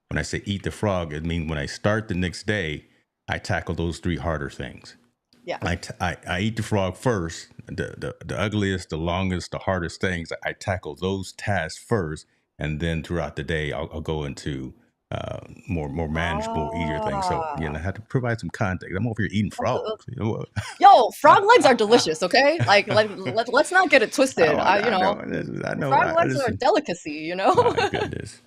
When I say eat the frog, it means when I start the next day, I tackle those 3 harder things. Yeah. I eat the frog first, the ugliest, the longest, the hardest things. I tackle those tasks first, and then throughout the day, I'll go into more manageable, easier things. So Ah. I have to provide some context. I'm over here eating frogs. Yo, frog legs are delicious, okay? Let's not get it twisted. I know. I know. Frog legs are a Listen, delicacy, you know? my goodness,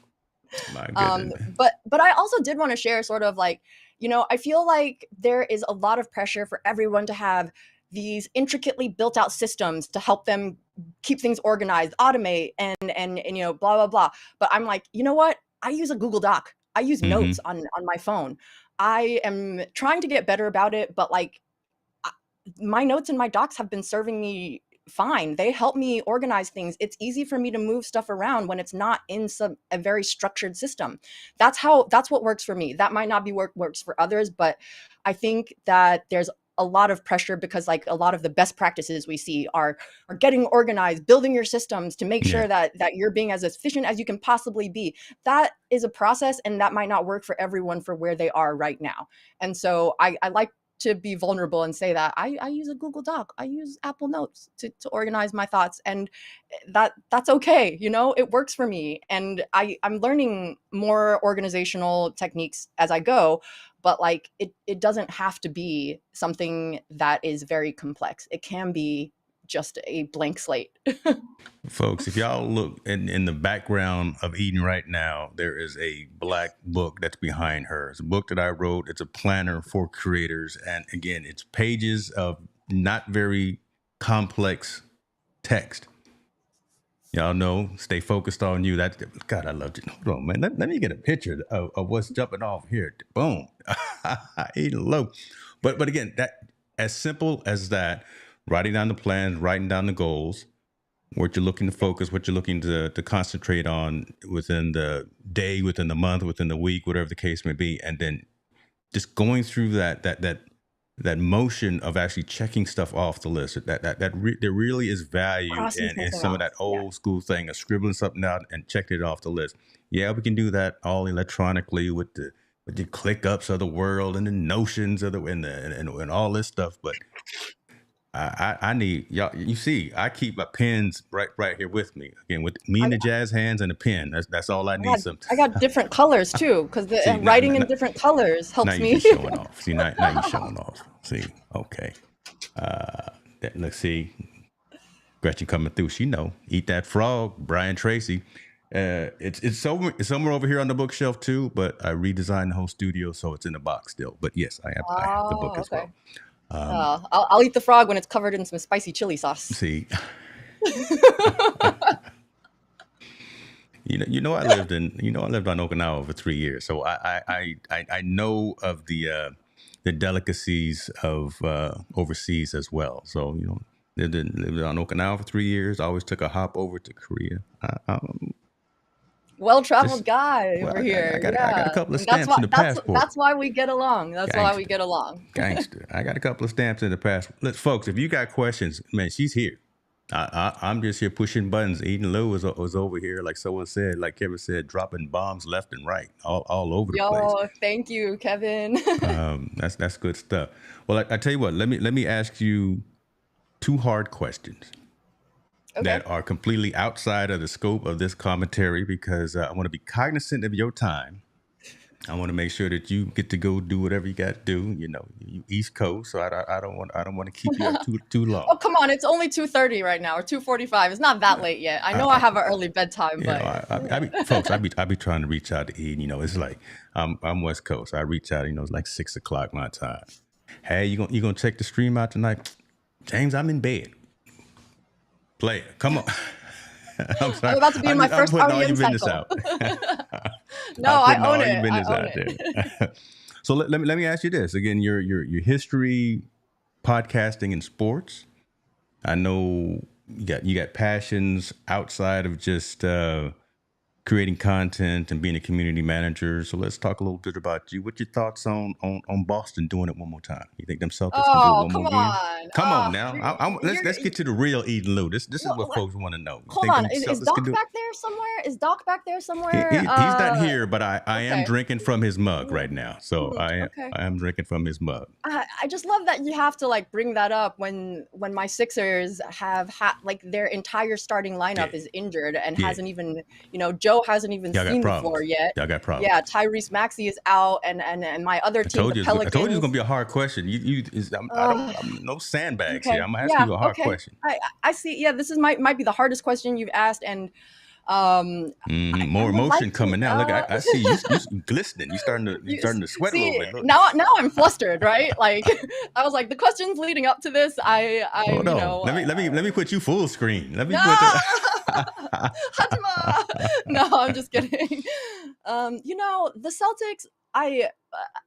my goodness. But I also did want to share sort of like, I feel like there is a lot of pressure for everyone to have these intricately built out systems to help them keep things organized, automate, and blah blah blah. But I'm like, you know what? I use a Google Doc. I use Mm-hmm. notes on my phone. I am trying to get better about it, but like my notes and my docs have been serving me fine. They help me organize things. It's easy for me to move stuff around when it's not in a very structured system. That's what works for me. That might not be works for others, but I think that there's a lot of pressure because like a lot of the best practices we see are getting organized, building your systems to make Yeah. sure that you're being as efficient as you can possibly be. That is a process, and that might not work for everyone for where they are right now. And so I like to be vulnerable and say that I use a Google Doc. I use Apple Notes to organize my thoughts. And that's okay. It works for me. And I'm learning more organizational techniques as I go, but like it doesn't have to be something that is very complex. It can be just a blank slate. Folks, if y'all look in the background of Eden right now, there is a black book that's behind her. It's a book that I wrote. It's a planner for creators. And again, it's pages of not very complex text. Y'all know, stay focused on you. That God, I love you. Hold on, man. Let me get a picture of what's jumping off here. Boom. Eden low. But again, that as simple as that, writing down the plans, writing down the goals, what you're looking to focus, what you're looking to concentrate on within the day, within the month, within the week, whatever the case may be, and then just going through that motion of actually checking stuff off the list. There really is value Crossing in something some of off. that Yeah. old school thing of scribbling something out and checking it off the list. Yeah, we can do that all electronically with the ClickUps of the world and the Notions of the and all this stuff, but I need y'all. You see, I keep my pens right here with me. Again, with me I, and the jazz hands and a pen. That's all I I need. got Some. I got different colors too, because the See, writing in different colors now helps you're me. just showing off. See, now you're showing off. See, okay. Let's see. Gretchen coming through. She know. Eat that frog. Brian Tracy. It's somewhere over here on the bookshelf too. But I redesigned the whole studio, so it's in the box still. But yes, I have the book Oh, as okay. well. I'll eat the frog when it's covered in some spicy chili sauce. See, I lived on Okinawa for 3 years, so I know of the delicacies of overseas as well. So lived on Okinawa for 3 years. I always took a hop over to Korea. Well-traveled Just guy well, over I here. got I got a Yeah. couple of That's stamps why in the that's passport. that's why we get along. That's why we Gangster, get along. gangster. I got a couple of stamps in the passport. Look, folks, if you got questions, man, she's here. I'm just here pushing buttons. Eden Liu was over here, like someone said, like Kevin said, dropping bombs left and right, all over the place. Yo, thank you, Kevin. That's good stuff. Well, I tell you what, let me ask you 2 hard questions Okay. that are completely outside of the scope of this commentary because I want to be cognizant of your time I want to make sure that you get to go do whatever you got to do. You know, you East Coast, so I don't want to keep you up too Oh, long. come on. It's only 2:30 right now, or 2:45. It's not that late yet. I know I I, have an early bedtime, you know, but I be folks, I be trying to reach out to Eden. You know, it's like I'm West Coast. I reach out. You know, it's like 6 o'clock my time. Hey, you gonna check the stream out tonight, James? I'm in bed. Play it. Come on. I'm I'm sorry. about to be in my I'm first putting all your REM business cycle. out. No, I'm I putting own all your it. I business own out it. there. So let me ask you this again: your history, podcasting, and sports. I know you got passions outside of just creating content and being a community manager. So let's talk a little bit about you. What's your thoughts on Boston doing it one more time? You think them Celtics can do it Oh, one come more game? on. Come on now. You're, Let's get to the real Eden Lou. This is what what, folks want to know. You hold think on. them Is Celtics can Doc do it? back there somewhere? Is Doc back there He, somewhere? he, he's not here, but I am Okay. drinking from his mug Mm, right now. So I okay. I am drinking from his mug. I just love that you have to like bring that up when my Sixers have had like their entire starting Yeah, lineup is injured and yeah. hasn't even, Joe hasn't even Y'all got seen the floor problems. yet. Y'all got Yeah, problems. Tyrese Maxey is out, and my other I team, told the you. I told you it's gonna Pelicans. be a hard question. I don't. Uh, I'm no sandbags here. okay, I'm gonna ask yeah, you a hard okay. question. I see. Yeah, this is might be the hardest question you've asked, and I More would like emotion to. coming now. Look, I see you glistening. You You starting to sweat a little see bit. Look, now I'm flustered, right? Like I was like the questions leading up to this. I hold on. Let me put you full screen. Let me no put. Hajima. No, I'm just kidding. The Celtics. I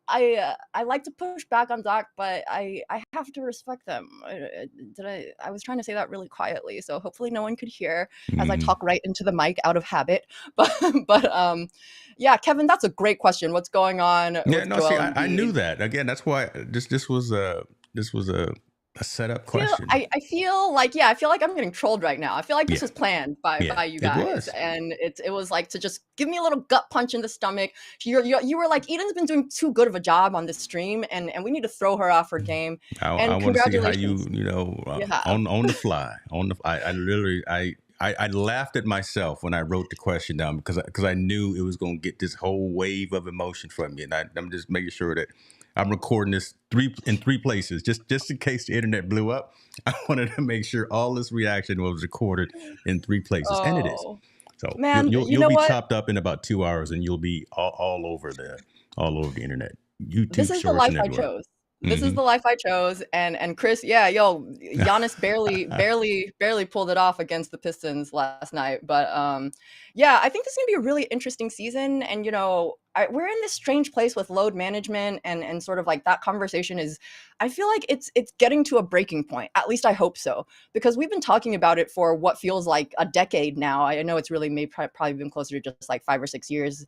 I like to push back on Doc, but I have to respect them. I was trying to say that really quietly, so hopefully no one could hear as I Mhm. talk right into the mic out of habit. But but yeah, Kevin, that's a great question. What's going on Yeah, with no. See, Joel I knew Embiid? that. Again, that's why this was a setup question. I feel like I feel like I'm getting trolled right now. I feel like this Yeah, was planned by yeah. you It guys, was. and it was like to just give me a little gut punch in the stomach. You were like, Eden's been doing too good of a job on this stream, and we need to throw her off her game. I And want to see how congratulations, you you have. on the fly on the. I literally I laughed at myself when I wrote the question down because I knew it was going to get this whole wave of emotion from you, and I'm just making sure that I'm recording this three places just in case the internet blew up. I wanted to make sure all this reaction was recorded in three places, and it is. Oh So you'll man, you'll, you you'll know be what? chopped up in about 2 hours, and you'll be all over the internet, This YouTube is the shorts, life and I everywhere. chose. This is Hmm. the life I chose, and Chris, yeah, yo, Giannis barely pulled it off against the Pistons last night, but yeah, I think this is gonna be a really interesting season, and we're in this strange place with load management and sort of like that conversation is, I feel like it's getting to a breaking point. At least I hope so, because we've been talking about it for what feels like a decade now. I know it's really probably been closer to just like 5 or 6 years,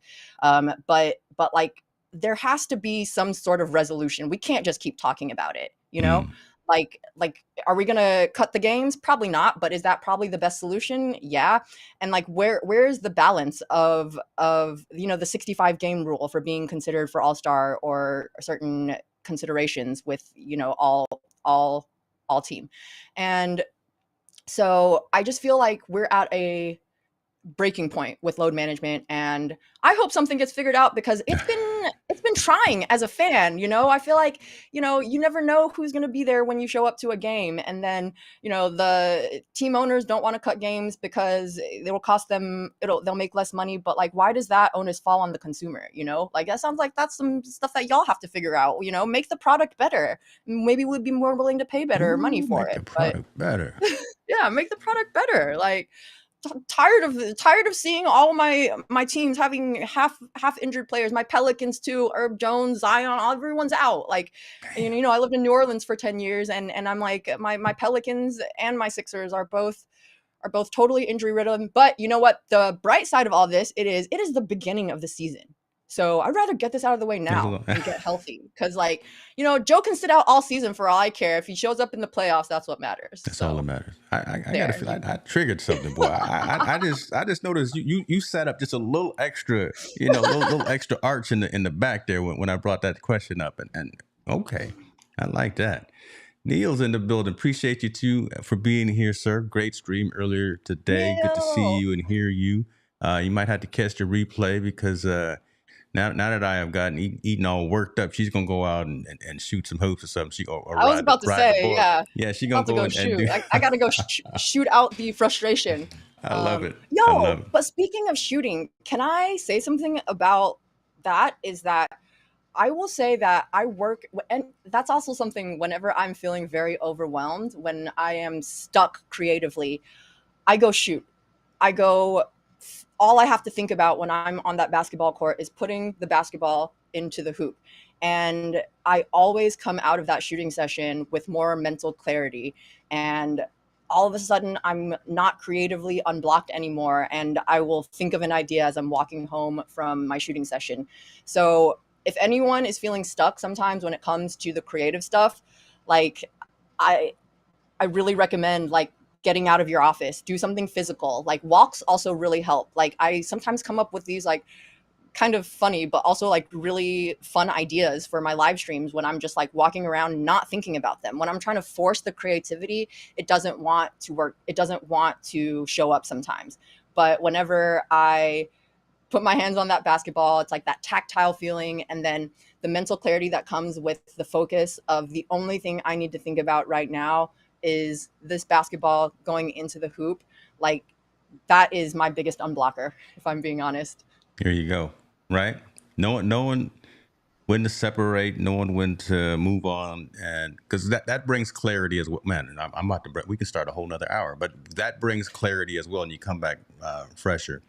but like there has to be some sort of resolution. We can't just keep talking about it, you know? Mm. Like are we going to cut the games? Probably not, but is that probably the best solution? Yeah. And like where's the balance of the 65 game rule for being considered for All-Star or certain considerations with, all team. And so I just feel like we're at a breaking point with load management, and I hope something gets figured out because it's been trying as a fan. I feel like you never know who's going to be there when you show up to a game, and then the team owners don't want to cut games because it will cost them, they'll make less money, but like why does that onus fall on the consumer? Like that sounds like that's some stuff that y'all have to figure out. Make the product better, maybe we'd be more willing to pay better money Ooh, for make it. the But product better. yeah, make the product better. Like tired of seeing all my teams having half injured players. My Pelicans too, Herb Jones, Zion, everyone's out. Like, I lived in New Orleans for 10 years, and I'm like my Pelicans and my Sixers are both totally injury ridden. But you know what? The bright side of all this, it is the beginning of the season. So I'd rather get this out of the way There's a now lot. and get healthy. Because like, Joe can sit out all season for all I care. If he shows up in the playoffs, that's what matters. That's all that So matters. I got to there, feel. you I triggered something, boy. I just noticed you set up just a little extra, little extra arch in the back there when I brought that question up, and okay, I like that. Neil's in the building. Appreciate you too for being here, sir. Great stream earlier today. Good to see Neil. you and hear you. You might have to catch the replay because now that I have gotten eaten all worked up, she's gonna go out and shoot some hoops or something. Or I was about to ride the say, board. yeah, Yeah, she's gonna about to go go and shoot. do. I got to go shoot out the frustration. I love it. I love Yo, it. but speaking of shooting, can I say something about that? Is that I will say that I work, and that's also something whenever I'm feeling very overwhelmed, when I am stuck creatively, I go shoot. I go, all I have to think about when I'm on that basketball court is putting the basketball into the hoop. And I always come out of that shooting session with more mental clarity. And all of a sudden, I'm not creatively unblocked anymore. And I will think of an idea as I'm walking home from my shooting session. So, if anyone is feeling stuck sometimes when it comes to the creative stuff, like I I really recommend like getting out of your office, do something physical. Like walks also really help. Like I sometimes come up with these like kind of funny but also like really fun ideas for my live streams when I'm just like walking around not thinking about them. When I'm trying to force the creativity, it doesn't want to work. It doesn't want to show up sometimes. But whenever I put my hands on that basketball, it's like that tactile feeling, and then the mental clarity that comes with the focus of the only thing I need to think about right now is this basketball going into the hoop. Like that is my biggest unblocker, if I'm being honest. Here you go. Right. Knowing when to separate, knowing when to move on, and because that brings clarity as well. Man, and I'm about to. We can start a whole nother hour, but that brings clarity as well, and you come back fresher.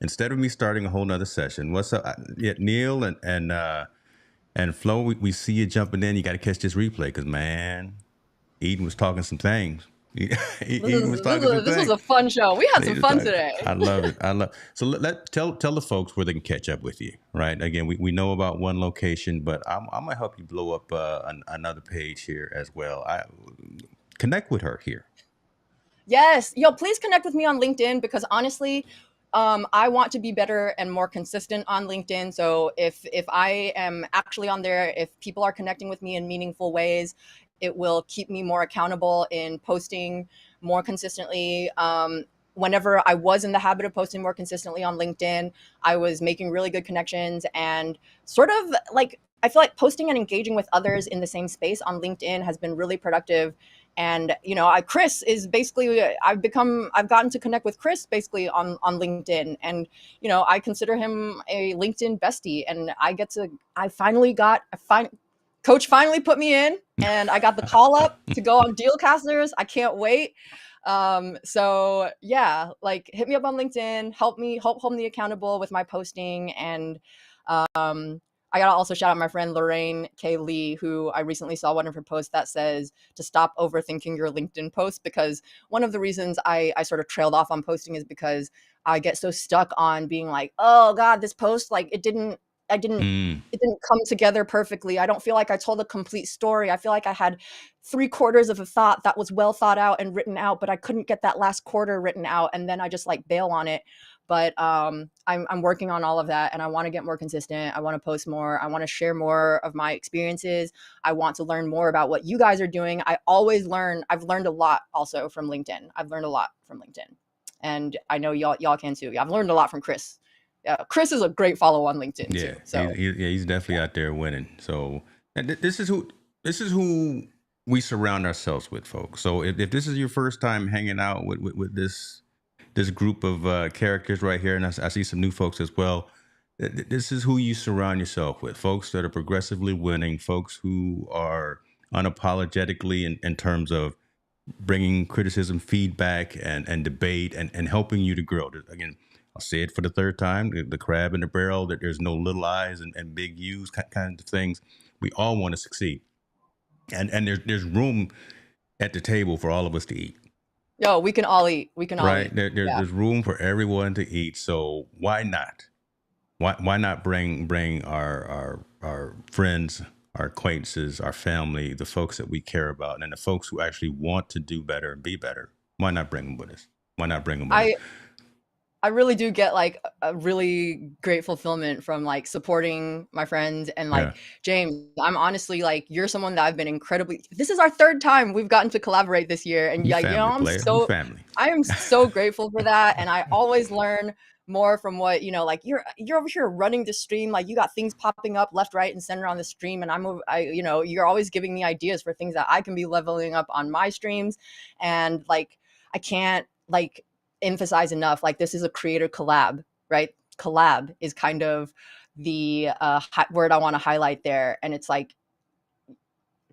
Instead of me starting a whole nother session, what's up? Yeah, Neil and Flo, we see you jumping in. You got to catch this replay because man, Eden was talking some things. Eden was talking some This was things. a fun show. We had They some just fun talk. today. I love it. I love. So tell the folks where they can catch up with you. Right. Again, we know about one location, but I'm gonna help you blow up another page here as well. I connect with her here. Yes. Yo, please connect with me on LinkedIn because honestly, I want to be better and more consistent on LinkedIn. So if I am actually on there, if people are connecting with me in meaningful ways, it will keep me more accountable in posting more consistently. Whenever I was in the habit of posting more consistently on LinkedIn, I was making really good connections and sort of like I feel like posting and engaging with others in the same space on LinkedIn has been really productive. And Chris is basically I've gotten to connect with Chris basically on LinkedIn, and I consider him a LinkedIn bestie, and I finally got coach finally put me in, and I got the call up to go on Dealcasters. I can't wait. So yeah, like hit me up on LinkedIn, hold me accountable with my posting, and I gotta also shout out my friend Lorraine K. Lee, who I recently saw one of her posts that says to stop overthinking your LinkedIn post, because one of the reasons I sort of trailed off on posting is because I get so stuck on being like, oh God, this post, like I didn't Mm. it didn't come together perfectly. I don't feel like I told a complete story. I feel like I had 3/4 of a thought that was well thought out and written out, but I couldn't get that last quarter written out, and then I just like bail on it. But I'm working on all of that, and I want to get more consistent. I want to post more. I want to share more of my experiences. I want to learn more about what you guys are doing. I always learn. I've learned a lot also from LinkedIn. I've learned a lot from LinkedIn, and I know y'all can too. I've learned a lot from Chris. Chris is a great follow on LinkedIn Yeah, too. So he's definitely out there winning. So and this is who we surround ourselves with, folks. So if this is your first time hanging out with this group of characters right here, and I see some new folks as well. This is who you surround yourself with, folks that are progressively winning, folks who are unapologetically in terms of bringing criticism, feedback, and debate, and helping you to grow. Again, I'll say it for the third time: the crab in the barrel. That there's no little I's and big U's kind of things. We all want to succeed, and there's room at the table for all of us to eat. yo, we can all eat. We can all Right? eat. Yeah. There's room for everyone to eat. So why not? Why not bring our friends, our acquaintances, our family, the folks that we care about, and the folks who actually want to do better and be better? Why not bring them with us? Why not bring them with us? I I really do get like a really great fulfillment from like supporting my friends and Yeah. like James. I'm honestly like you're someone that I've been incredibly. This is our third time we've gotten to collaborate this year, and You like family player. You family. I am so grateful for that, and I always learn more from what like you're over here running the stream, like you got things popping up left, right, and center on the stream, and you're always giving me ideas for things that I can be leveling up on my streams, and like I can't like emphasize enough, like this is a creator collab, right? Collab is kind of the word I want to highlight there, and it's like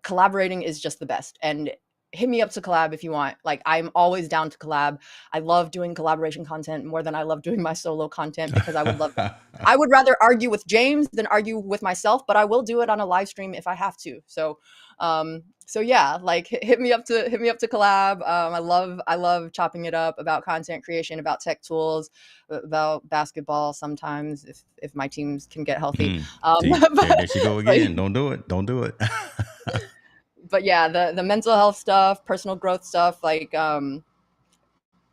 collaborating is just the best. And hit me up to collab if you want. Like I'm always down to collab. I love doing collaboration content more than I love doing my solo content, because I would rather argue with James than argue with myself, but I will do it on a live stream if I have to. So yeah, like hit me up to collab. I love chopping it up about content creation, about tech tools, about basketball sometimes if my teams can get healthy. See, there she go But, again. Don't do it. Don't do it. but yeah, the mental health stuff, personal growth stuff, like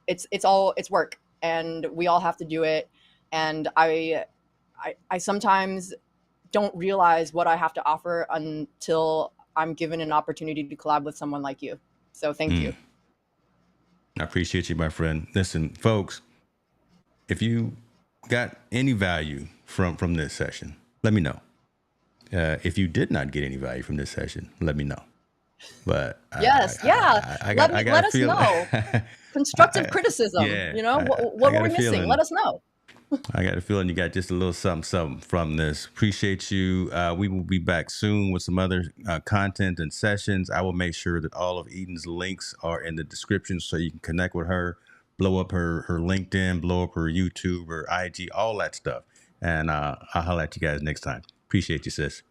it's work, and we all have to do it. And I sometimes don't realize what I have to offer until I'm given an opportunity to collab with someone like you. So thank you. I appreciate you, my friend. Listen, folks, if you got any value from this session, let me know. If you did not get any value from this session, let me know. But Yes, yeah. I got Let a us feeling. know. Constructive criticism. Yeah, What I were got we a missing? feeling. Let us know. I got a feeling you got just a little something from this. Appreciate you. We will be back soon with some other content and sessions. I will make sure that all of Eden's links are in the description so you can connect with her, blow up her LinkedIn, blow up her YouTube, her IG, all that stuff. And I'll holler at you guys next time. Appreciate you, sis.